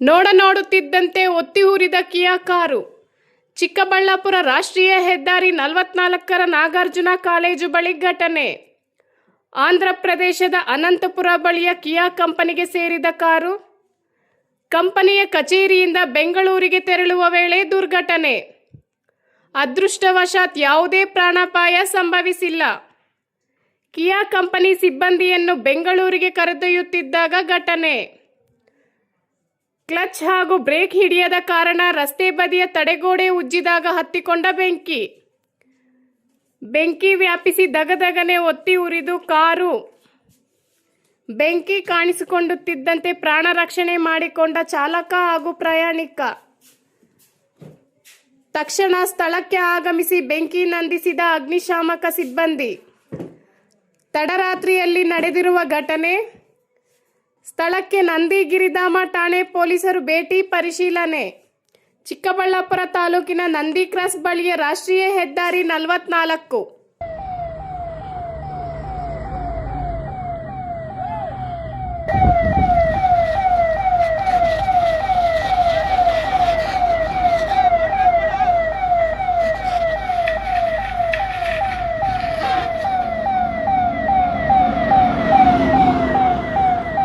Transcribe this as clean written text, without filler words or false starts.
ನೋಡುತ್ತಿದ್ದಂತೆ ಒತ್ತಿ ಉರಿದ ಕಿಯಾ ಕಾರು. ಚಿಕ್ಕಬಳ್ಳಾಪುರ ರಾಷ್ಟ್ರೀಯ ಹೆದ್ದಾರಿ 44ರ ನಾಗಾರ್ಜುನ ಕಾಲೇಜು ಬಳಿ ಘಟನೆ. ಆಂಧ್ರಪ್ರದೇಶದ ಅನಂತಪುರ ಬಳಿಯ ಕಿಯಾ ಕಂಪನಿಗೆ ಸೇರಿದ ಕಾರು ಕಂಪನಿಯ ಕಚೇರಿಯಿಂದ ಬೆಂಗಳೂರಿಗೆ ತೆರಳುವ ವೇಳೆ ದುರ್ಘಟನೆ. ಅದೃಷ್ಟವಶಾತ್ ಯಾವುದೇ ಪ್ರಾಣಾಪಾಯ ಸಂಭವಿಸಿಲ್ಲ. ಕಿಯಾ ಕಂಪನಿ ಸಿಬ್ಬಂದಿಯನ್ನು ಬೆಂಗಳೂರಿಗೆ ಕರೆದೊಯ್ಯುತ್ತಿದ್ದಾಗ ಘಟನೆ. ಕ್ಲಚ್ ಹಾಗೂ ಬ್ರೇಕ್ ಹಿಡಿಯದ ಕಾರಣ ರಸ್ತೆ ಬದಿಯ ತಡೆಗೋಡೆ ಉಜ್ಜಿದಾಗ ಹತ್ತಿಕೊಂಡ ಬೆಂಕಿ ವ್ಯಾಪಿಸಿ ದಗದಗನೆ ಒತ್ತಿ ಉರಿದು ಕಾರು. ಬೆಂಕಿ ಕಾಣಿಸಿಕೊಳ್ಳುತ್ತಿದ್ದಂತೆ ಪ್ರಾಣ ರಕ್ಷಣೆ ಮಾಡಿಕೊಂಡ ಚಾಲಕ ಹಾಗೂ ಪ್ರಯಾಣಿಕ. ತಕ್ಷಣ ಸ್ಥಳಕ್ಕೆ ಆಗಮಿಸಿ ಬೆಂಕಿ ನಂದಿಸಿದ ಅಗ್ನಿಶಾಮಕ ಸಿಬ್ಬಂದಿ. ತಡರಾತ್ರಿಯಲ್ಲಿ ನಡೆದಿರುವ ಘಟನೆ. ಸ್ಥಳಕ್ಕೆ ನಂದಿಗಿರಿಧಾಮ ಠಾಣೆ ಪೊಲೀಸರು ಭೇಟಿ ಪರಿಶೀಲನೆ. ಚಿಕ್ಕಬಳ್ಳಾಪುರ ತಾಲೂಕಿನ ನಂದಿ ಕ್ರಾಸ್ ಬಳಿಯ ರಾಷ್ಟ್ರೀಯ ಹೆದ್ದಾರಿ 44.